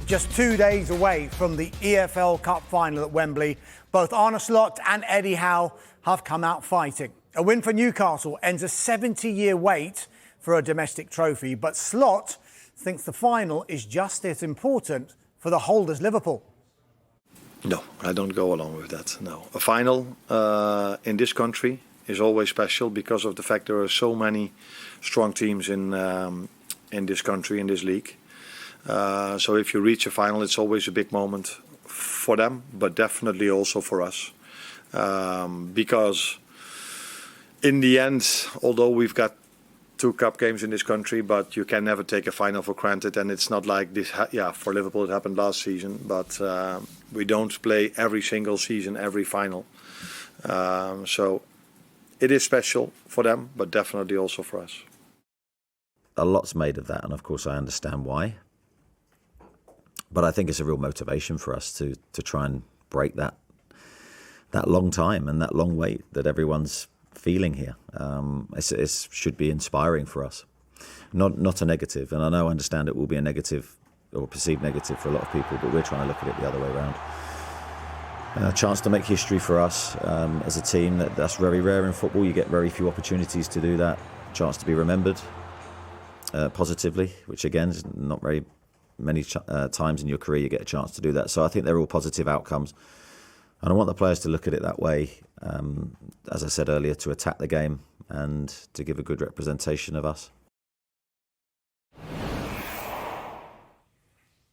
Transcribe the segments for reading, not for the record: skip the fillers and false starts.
just 2 days away from the EFL Cup final at Wembley. Both Arne and Eddie Howe have come out fighting. A win for Newcastle ends a 70-year wait for a domestic trophy, but Slot thinks the final is just as important for the holders Liverpool. No, I don't go along with that, no. A final in this country is always special because of the fact there are so many strong teams in this country, in this league. So if you reach a final, it's always a big moment for them, but definitely also for us. Because in the end, although we've got 2 cup games in this country, but you can never take a final for granted. And it's not like this, for Liverpool it happened last season, but we don't play every single season, every final. So it is special for them, but definitely also for us. A lot's made of that, and of course I understand why. But I think it's a real motivation for us to try and break that long time and that long wait that everyone's feeling here. It should be inspiring for us, not a negative. And I understand it will be a negative or perceived negative for a lot of people, but we're trying to look at it the other way around. A chance to make history for us as a team. That's very rare in football. You get very few opportunities to do that. Chance to be remembered positively, which again is not very many times in your career you get a chance to do that. So I think they're all positive outcomes. And I want the players to look at it that way, as I said earlier, to attack the game and to give a good representation of us.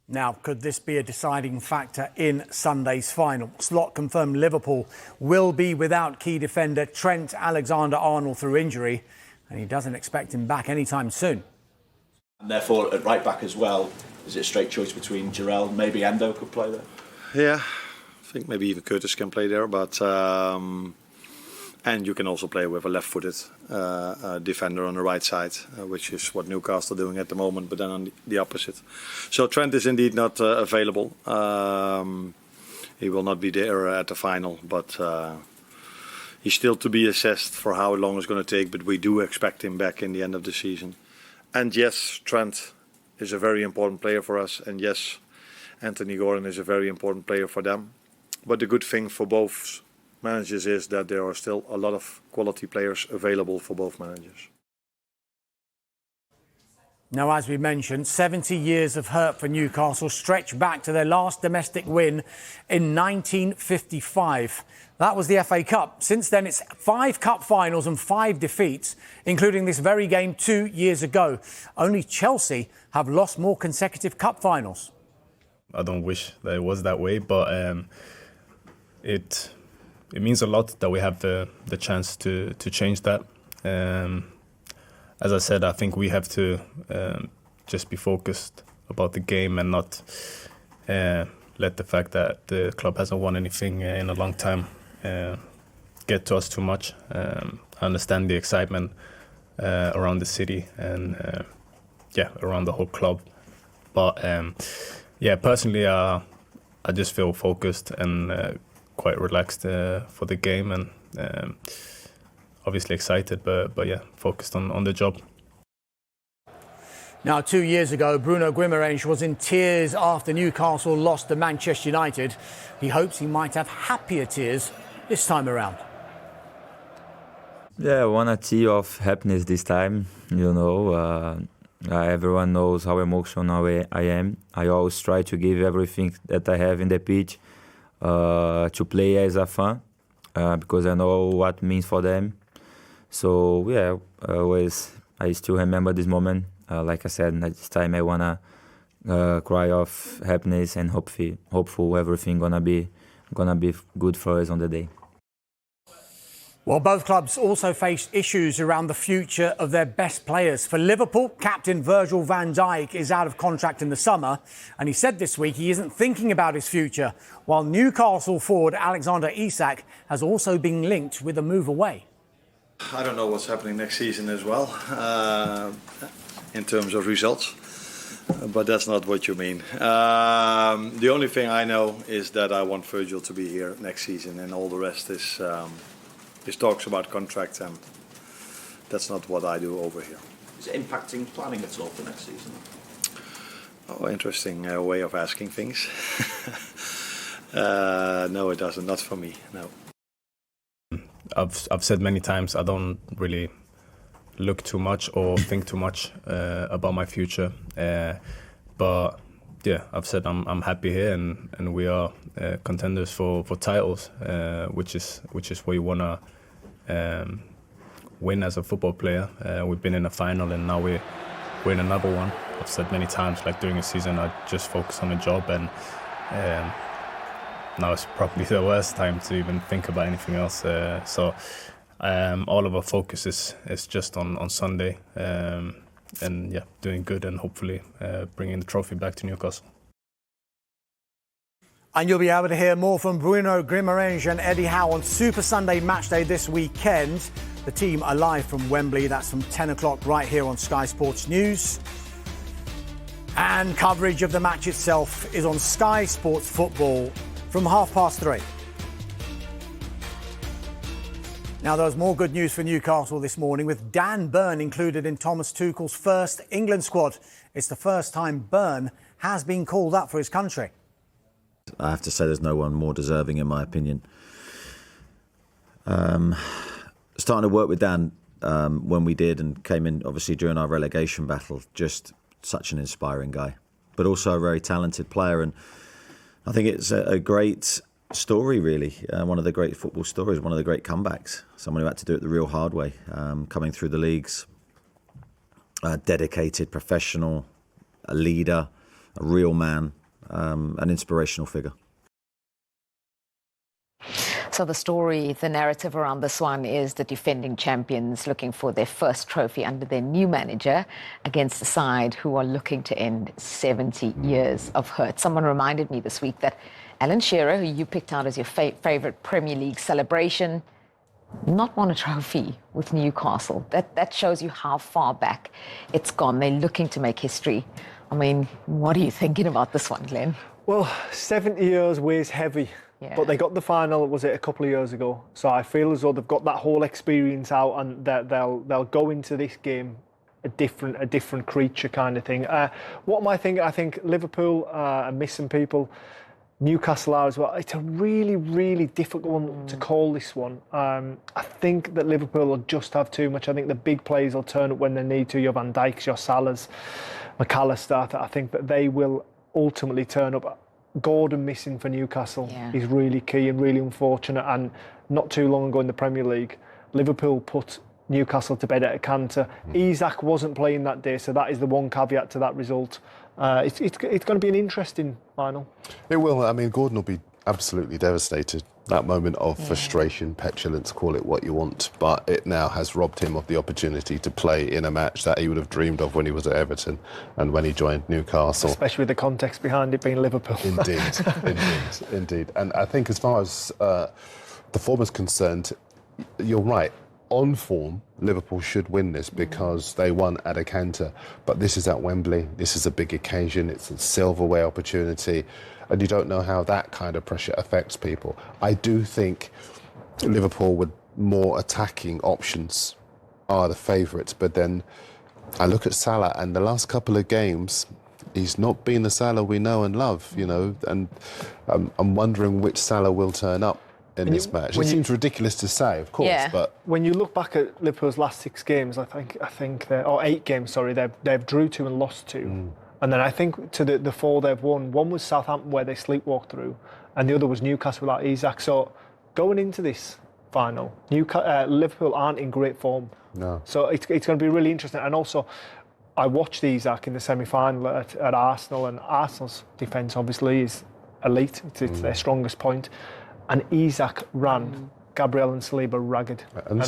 Now, could this be a deciding factor in Sunday's final? Slot confirmed Liverpool will be without key defender Trent Alexander-Arnold through injury, and he doesn't expect him back anytime soon. And therefore, at right back as well, is it a straight choice between Jarell? Maybe Endo could play there? Yeah, I think maybe even Curtis can play there, but and you can also play with a left-footed defender on the right side, which is what Newcastle are doing at the moment, but then on the opposite. So Trent is indeed not available. He will not be there at the final, but he's still to be assessed for how long it's going to take, but we do expect him back in the end of the season. And yes, Trent is a very important player for us, and yes, Anthony Gordon is a very important player for them. But the good thing for both managers is that there are still a lot of quality players available for both managers. Now, as we mentioned, 70 years of hurt for Newcastle stretch back to their last domestic win in 1955. That was the FA Cup. Since then, it's 5 cup finals and 5 defeats, including this very game 2 years ago. Only Chelsea have lost more consecutive cup finals. I don't wish that it was that way, but it means a lot that we have the chance to change that. As I said, I think we have to just be focused about the game and not let the fact that the club hasn't won anything in a long time get to us too much. I understand the excitement around the city and around the whole club. But personally, I just feel focused and quite relaxed for the game and obviously excited, but focused on the job. Now, 2 years ago, Bruno Guimaraes was in tears after Newcastle lost to Manchester United. He hopes he might have happier tears this time around. Yeah, I want a tear of happiness this time. Everyone knows how emotional I am. I always try to give everything that I have in the pitch to play as a fan because I know what it means for them. So I still remember this moment. Like I said, this time I wanna cry of happiness and hopeful everything gonna be good for us on the day. Well, both clubs also face issues around the future of their best players. For Liverpool, captain Virgil van Dijk is out of contract in the summer, and he said this week he isn't thinking about his future, while Newcastle forward Alexander Isak has also been linked with a move away. I don't know what's happening next season as well, in terms of results, but that's not what you mean. The only thing I know is that I want Virgil to be here next season, and all the rest is talks about contracts, and that's not what I do over here. Is it impacting planning at all for next season? Oh, interesting way of asking things. No, it doesn't. Not for me. No. I've said many times I don't really look too much or think too much about my future. But yeah, I've said I'm happy here, and we are contenders for titles, which is what you wanna win as a football player. We've been in a final, and now we're in another one. I've said many times, like during a season, I just focus on the job, and now it's probably the worst time to even think about anything else. So all of our focus is just on Sunday, and yeah, doing good and hopefully bringing the trophy back to Newcastle. And you'll be able to hear more from Bruno Guimaraes and Eddie Howe on Super Sunday Matchday this weekend. The team are live from Wembley. That's from 10 o'clock right here on Sky Sports News. And coverage of the match itself is on Sky Sports Football from 3:30. Now, there's more good news for Newcastle this morning, with Dan Burn included in Thomas Tuchel's first England squad. It's the first time Burn has been called up for his country. I have to say there's no one more deserving, in my opinion. Starting to work with Dan when we did, and came in obviously during our relegation battle, just such an inspiring guy, but also a very talented player. And I think it's a great story, really. One of the great football stories, one of the great comebacks. Someone who had to do it the real hard way, coming through the leagues. Dedicated, professional, a leader, a real man, an inspirational figure. So the story, the narrative around this one is the defending champions looking for their first trophy under their new manager against a side who are looking to end 70 years of hurt. Someone reminded me this week that Alan Shearer, who you picked out as your favourite Premier League celebration, not won a trophy with Newcastle. That shows you how far back it's gone. They're looking to make history. I mean, what are you thinking about this one, Glenn? Well, 70 years weighs heavy. Yeah. But they got the final, was it a couple of years ago? So I feel as though they've got that whole experience out, and that they'll go into this game a different creature kind of thing. What am I thinking? I think Liverpool are missing people. Newcastle are as well. It's a really, really difficult one to call, this one. I think that Liverpool will just have too much. I think the big players will turn up when they need to. Your Van Dijks, your Salahs, McAllister. I think that they will ultimately turn up. Gordon missing for Newcastle is really key and really unfortunate. And not too long ago in the Premier League, Liverpool put Newcastle to bed at a canter. Isak wasn't playing that day, so that is the one caveat to that result. It's going to be an interesting final. It will. I mean, Gordon will be absolutely devastated. That moment of frustration, petulance, call it what you want, but it now has robbed him of the opportunity to play in a match that he would have dreamed of when he was at Everton and when he joined Newcastle. Especially with the context behind it being Liverpool. Indeed. And I think as far as the form is concerned, you're right. On form, Liverpool should win this because they won at a canter. But this is at Wembley. This is a big occasion. It's a silverware opportunity. And you don't know how that kind of pressure affects people. I do think Liverpool with more attacking options are the favourites. But then I look at Salah, and the last couple of games, he's not been the Salah we know and love, you know. And I'm wondering which Salah will turn up in this match. It seems ridiculous to say, of course, but when you look back at Liverpool's last 6 games, I think or 8 games, sorry, they've drew 2 and lost 2. And then I think to the 4 they've won, one was Southampton where they sleepwalked through, and the other was Newcastle without Isak. So going into this final, Liverpool aren't in great form. No. So it's going to be really interesting. And also, I watched Isak in the semi-final at Arsenal, and Arsenal's defence obviously is elite. It's their strongest point. And Isak ran Gabriel and Saliba ragged. And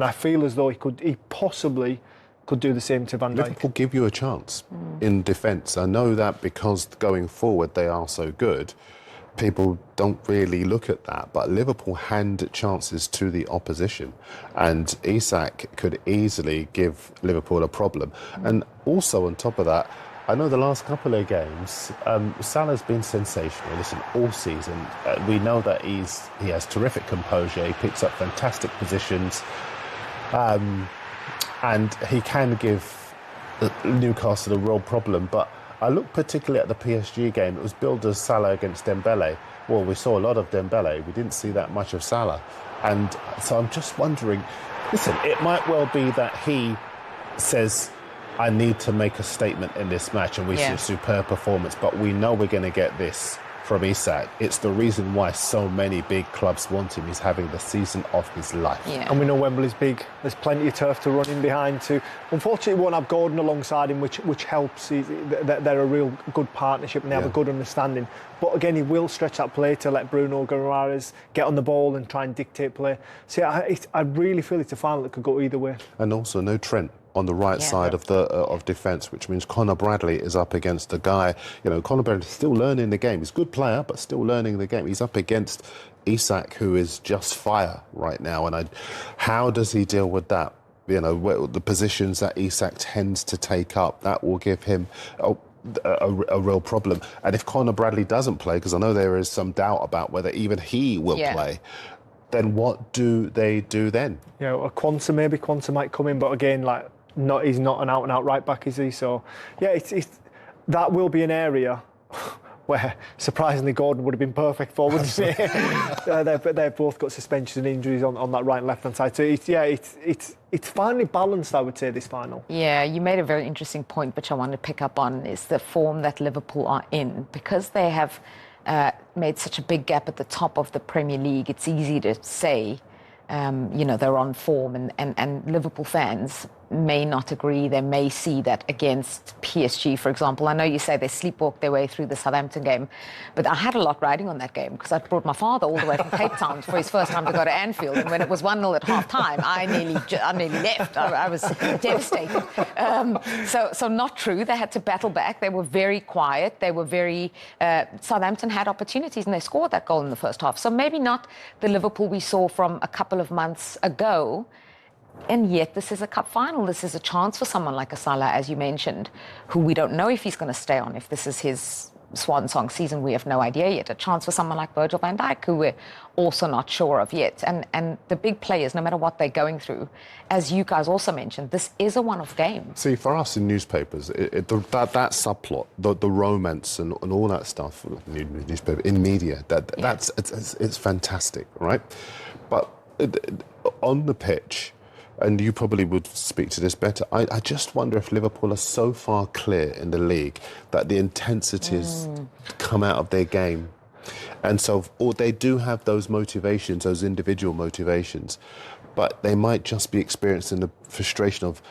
I feel as though he possibly could do the same to Van Dijk. Liverpool give you a chance in defence. I know that because going forward they are so good, people don't really look at that. But Liverpool hand chances to the opposition, and Isak could easily give Liverpool a problem. And also on top of that, I know the last couple of games, Salah's been sensational. Listen, all season, we know that he has terrific composure. He picks up fantastic positions, and he can give Newcastle a real problem. But I look particularly at the PSG game. It was billed as Salah against Dembele. Well, we saw a lot of Dembele. We didn't see that much of Salah. And so I'm just wondering, listen, it might well be that he says, I need to make a statement in this match, and we see a superb performance, but we know we're going to get this from Isak. It's the reason why so many big clubs want him. He's having the season of his life. Yeah. And we know Wembley's big. There's plenty of turf to run in behind too. Unfortunately, we won't have Gordon alongside him, which helps. They're a real good partnership and they have a good understanding. But again, he will stretch that play to let Bruno Guimaraes get on the ball and try and dictate play. So I really feel it's a final that could go either way. And also no Trent on the right side of the of defence, which means Conor Bradley is up against a guy. You know, Conor Bradley's still learning the game. He's a good player, but still learning the game. He's up against Isak, who is just fire right now. And how does he deal with that? You know, the positions that Isak tends to take up, that will give him a real problem. And if Conor Bradley doesn't play, because I know there is some doubt about whether even he will play, then what do they do then? Yeah, a Quansah maybe. Quansah might come in, but again, like, he's not an out-and-out right-back, is he? So, yeah, that will be an area where, surprisingly, Gordon would have been perfect for, wouldn't he? They've both got suspensions and injuries on that right and left-hand side. So, it's finally balanced, I would say, this final. Yeah, you made a very interesting point, which I want to pick up on, is the form that Liverpool are in. Because they have made such a big gap at the top of the Premier League, it's easy to say, they're on form, and Liverpool fans may not agree. They may see that against PSG, for example. I know you say they sleepwalked their way through the Southampton game, but I had a lot riding on that game because I brought my father all the way from Cape Town for his first time to go to Anfield, and when it was 1-0 at half-time, I nearly left. I was devastated. So not true. They had to battle back. They were very quiet. They were very... Southampton had opportunities, and they scored that goal in the first half. So maybe not the Liverpool we saw from a couple of months ago, and yet this is a cup final. This is a chance for someone like a Salah, as you mentioned, who we don't know if he's going to stay on, if this is his swan song season. We have no idea yet. A chance for someone like Virgil van Dijk, who we're also not sure of yet. And the big players, no matter what they're going through, as you guys also mentioned, this is a one-off game. See, for us in newspapers, that subplot, the romance and all that stuff, newspaper, in media, it's fantastic, right? But on the pitch, and you probably would speak to this better, I just wonder if Liverpool are so far clear in the league that the intensities come out of their game. And so they do have those motivations, those individual motivations, but they might just be experiencing the frustration of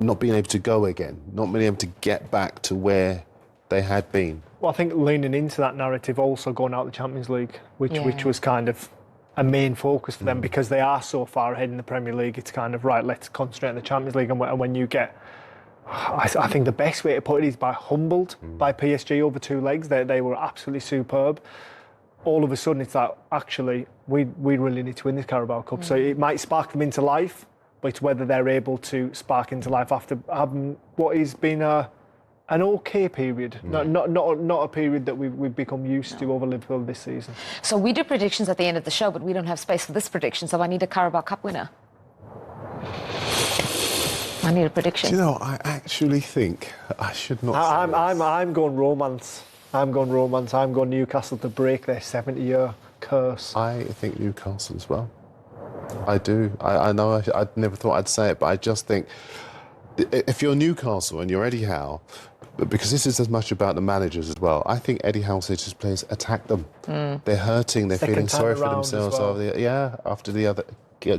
not being able to go again, not being able to get back to where they had been. Well, I think leaning into that narrative, also going out the Champions League, which was kind of a main focus for them, because they are so far ahead in the Premier League. It's kind of, right, let's concentrate on the Champions League. And when you get, I think the best way to put it is by humbled by PSG over 2 legs. They were absolutely superb. All of a sudden, it's like, actually, we really need to win this Carabao Cup. So it might spark them into life, but it's whether they're able to spark into life after having what has been an okay period, not a period that we've become used to over Liverpool this season. So we do predictions at the end of the show, but we don't have space for this prediction, so I need a Carabao Cup winner. I need a prediction. Do you know, I actually think I should not say I'm going romance. I'm going Newcastle to break their 70-year curse. I think Newcastle as well. I do. I know I never thought I'd say it, but I just think if you're Newcastle and you're Eddie Howe, because this is as much about the managers as well, I think Eddie Howe says his players attack them. They're hurting, they're feeling sorry for themselves. After the other,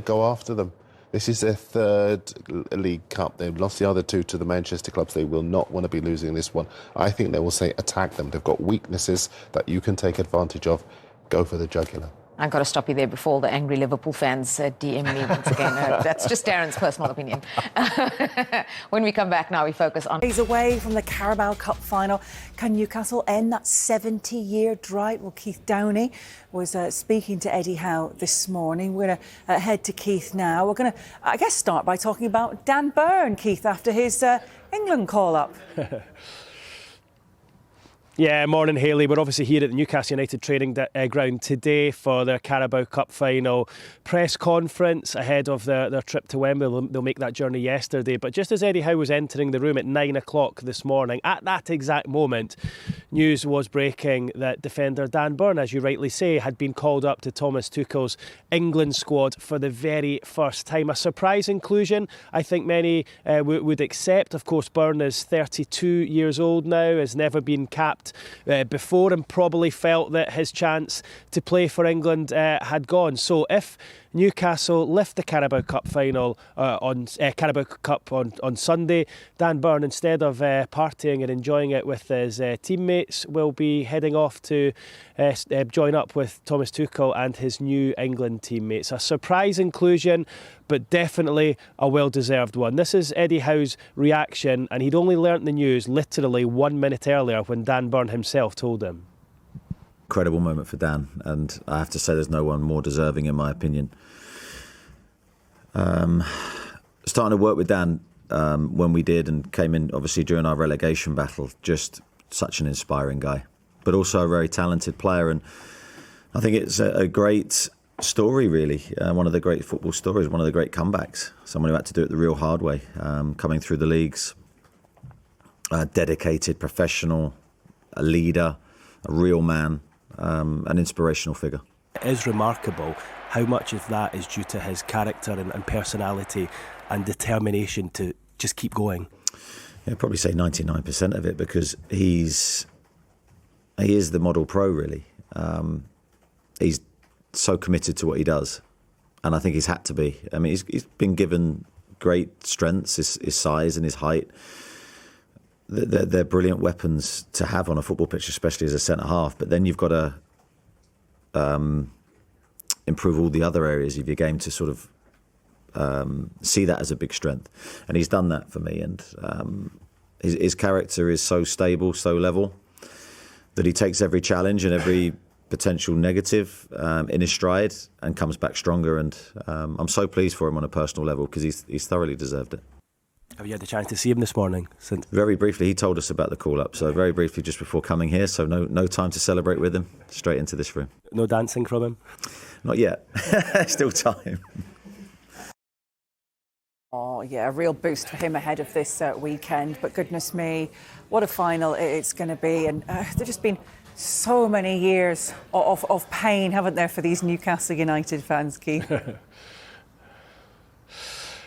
go after them. This is their 3rd League Cup. They've lost the other 2 to the Manchester clubs. They will not want to be losing this one. I think they will say attack them. They've got weaknesses that you can take advantage of. Go for the jugular. I've got to stop you there before the angry Liverpool fans DM me once again. That's just Darren's personal opinion. When we come back now, we focus on... Days away from the Carabao Cup final. Can Newcastle end that 70-year drought? Well, Keith Downey was speaking to Eddie Howe this morning. We're going to head to Keith now. We're going to, I guess, start by talking about Dan Burn, Keith, after his England call-up. Yeah, morning, Hayley. We're obviously here at the Newcastle United training ground today for their Carabao Cup final press conference ahead of their trip to Wembley. They'll make that journey yesterday. But just as Eddie Howe was entering the room at 9 o'clock this morning, at that exact moment, news was breaking that defender Dan Burn, as you rightly say, had been called up to Thomas Tuchel's England squad for the very first time. A surprise inclusion, I think many would accept. Of course, Burn is 32 years old now, has never been capped before, and probably felt that his chance to play for England had gone. So if Newcastle lift the Carabao Cup final on Sunday, Dan Burn, instead of partying and enjoying it with his teammates, will be heading off to join up with Thomas Tuchel and his new England teammates. A surprise inclusion, but definitely a well-deserved one. This is Eddie Howe's reaction, and he'd only learnt the news literally 1 minute earlier when Dan Burn himself told him. Incredible moment for Dan, and I have to say there's no one more deserving in my opinion. Starting to work with Dan when we did and came in obviously during our relegation battle, just such an inspiring guy, but also a very talented player, and I think it's a great story really, one of the great football stories, one of the great comebacks, someone who had to do it the real hard way, coming through the leagues, dedicated, professional, a leader, a real man, an inspirational figure. It is remarkable how much of that is due to his character and personality and determination to just keep going. Yeah, I'd probably say 99% of it, because he is the model pro really. He's so committed to what he does, and I think he's had to be. I mean, he's been given great strengths, his size and his height. They're brilliant weapons to have on a football pitch, especially as a centre-half. But then you've got to improve all the other areas of your game to sort of see that as a big strength. And he's done that for me. And his character is so stable, so level, that he takes every challenge and every potential negative in his stride and comes back stronger. And I'm so pleased for him on a personal level, because he's thoroughly deserved it. Have you had the chance to see him this morning? Very briefly, he told us about the call-up, so very briefly just before coming here, so no time to celebrate with him, straight into this room. No dancing from him? Not yet. Still time. Oh, yeah, a real boost for him ahead of this weekend. But goodness me, what a final it's going to be. And there's just been so many years of pain, haven't there, for these Newcastle United fans, Keith?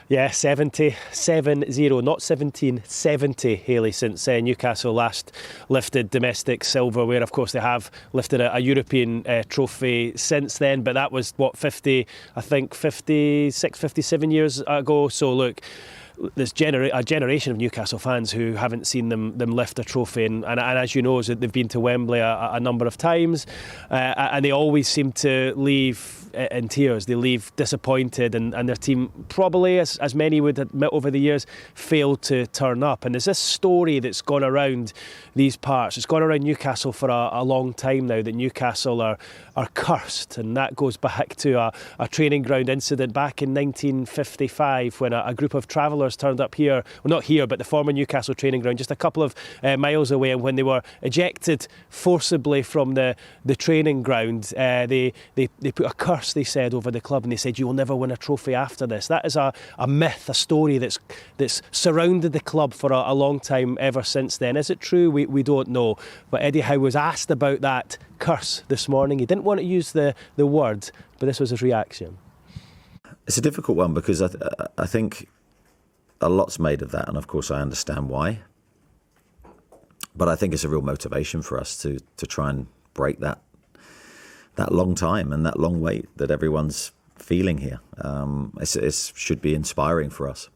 Yeah, 70, not 17, 70, Hayley, since Newcastle last lifted domestic silverware. Of course, they have lifted a European trophy since then, but that was, 56, 57 years ago. So, look, there's a generation of Newcastle fans who haven't seen them lift a trophy, and as you know, they've been to Wembley a number of times, and they always seem to leave in tears. They leave disappointed, and their team probably, as many would admit over the years, failed to turn up. And there's this story that's gone around these parts. It's gone around Newcastle for a long time now, that Newcastle are cursed, and that goes back to a training ground incident back in 1955 when a group of travellers turned up here, well, not here, but the former Newcastle training ground, just a couple of miles away, and when they were ejected forcibly from the training ground, they put a curse, they said, over the club, and they said, you will never win a trophy after this. That is a myth, a story that's surrounded the club for a long time ever since then. Is it true? We don't know. But Eddie Howe was asked about that curse this morning. He didn't want to use the word, but this was his reaction. It's a difficult one, because I think a lot's made of that, and of course I understand why. But I think it's a real motivation for us to try and break that long time and that long wait that everyone's feeling here. It should be inspiring for us,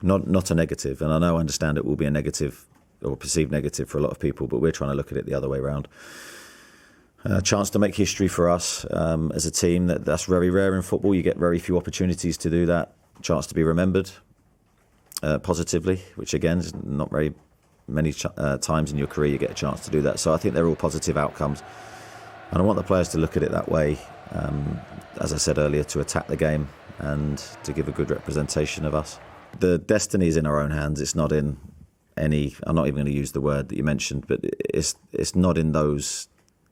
not a negative. And I understand it will be a negative or perceived negative for a lot of people, but we're trying to look at it the other way around. A chance to make history for us as a team. That's very rare in football. You get very few opportunities to do that. Chance to be remembered positively, which again is not very many times in your career you get a chance to do that. So I think they're all positive outcomes, and I want the players to look at it that way, as I said earlier, to attack the game and to give a good representation of us. The destiny is in our own hands. It's not in any. I'm not even going to use the word that you mentioned, but it's not in those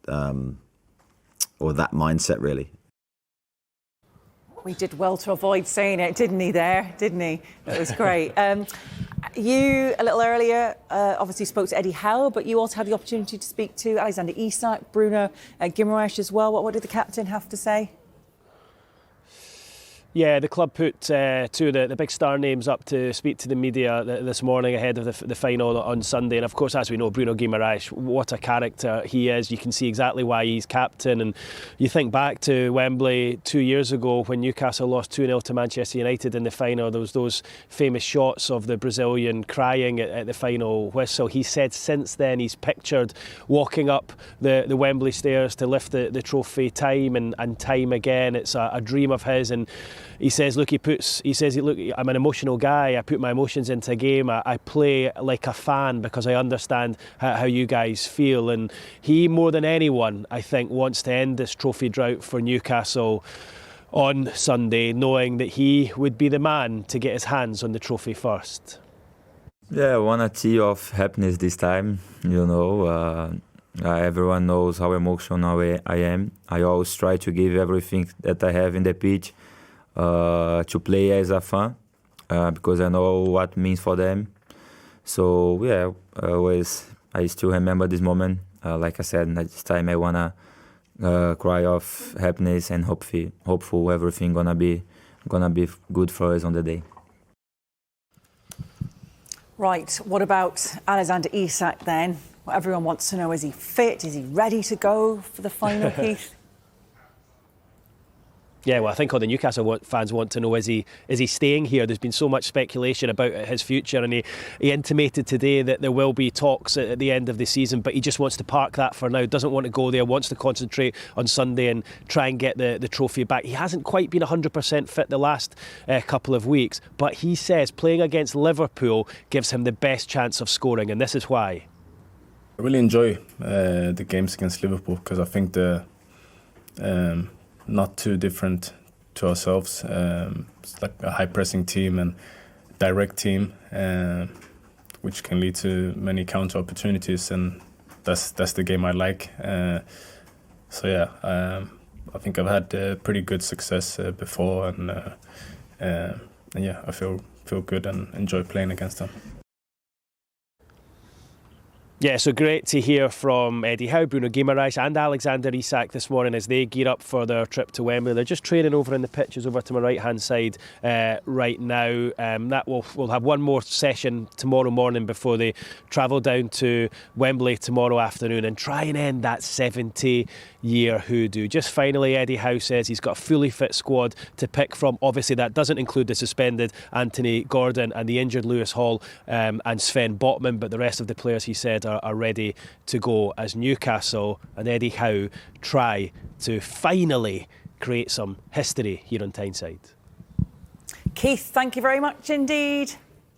or that mindset really. We did well to avoid saying it, didn't he? It was great. You, a little earlier, obviously spoke to Eddie Howe, but you also had the opportunity to speak to Alexander Isak, Bruno Guimaraes as well. What did the captain have to say? Yeah, the club put two of the big star names up to speak to the media this morning ahead of the final on Sunday. And of course, as we know, Bruno Guimaraes, what a character he is. You can see exactly why he's captain. And you think back to Wembley 2 years ago when Newcastle lost 2-0 to Manchester United in the final. There was those famous shots of the Brazilian crying at the final whistle. He said since then he's pictured walking up the Wembley stairs to lift the trophy time and time again. It's a dream of his. And he says, look, I'm an emotional guy. I put my emotions into a game. I play like a fan because I understand how you guys feel. And he, more than anyone, I think, wants to end this trophy drought for Newcastle on Sunday, knowing that he would be the man to get his hands on the trophy first. Yeah, I want a tear of happiness this time. Everyone knows how emotional I am. I always try to give everything that I have in the pitch. To play as a fan because I know what it means for them. So yeah, I still remember this moment. Like I said, this time I wanna cry of happiness and hopeful everything gonna be good for us on the day. Right, what about Alexander Isak then? What everyone wants to know, is he fit? Is he ready to go for the final, Keith? Yeah, well, I think all the Newcastle fans want to know, is he staying here? There's been so much speculation about his future, and he intimated today that there will be talks at the end of the season, but he just wants to park that for now, doesn't want to go there, wants to concentrate on Sunday and try and get the trophy back. He hasn't quite been 100% fit the last couple of weeks, but he says playing against Liverpool gives him the best chance of scoring, and this is why. I really enjoy the games against Liverpool because I think they're not too different to ourselves. It's like a high-pressing team and direct team, which can lead to many counter opportunities, and that's the game I like. I think I've had pretty good success before, and yeah, I feel good and enjoy playing against them. Yeah, so great to hear from Eddie Howe, Bruno Guimaraes and Alexander Isak this morning as they gear up for their trip to Wembley. They're just training over in the pitches over to my right-hand side right now. We'll have one more session tomorrow morning before they travel down to Wembley tomorrow afternoon and try and end that 70-year hoodoo. Just finally, Eddie Howe says he's got a fully fit squad to pick from. Obviously, that doesn't include the suspended Anthony Gordon and the injured Lewis Hall and Sven Botman, but the rest of the players, he said, are ready to go as Newcastle and Eddie Howe try to finally create some history here on Tyneside. Keith, thank you very much indeed.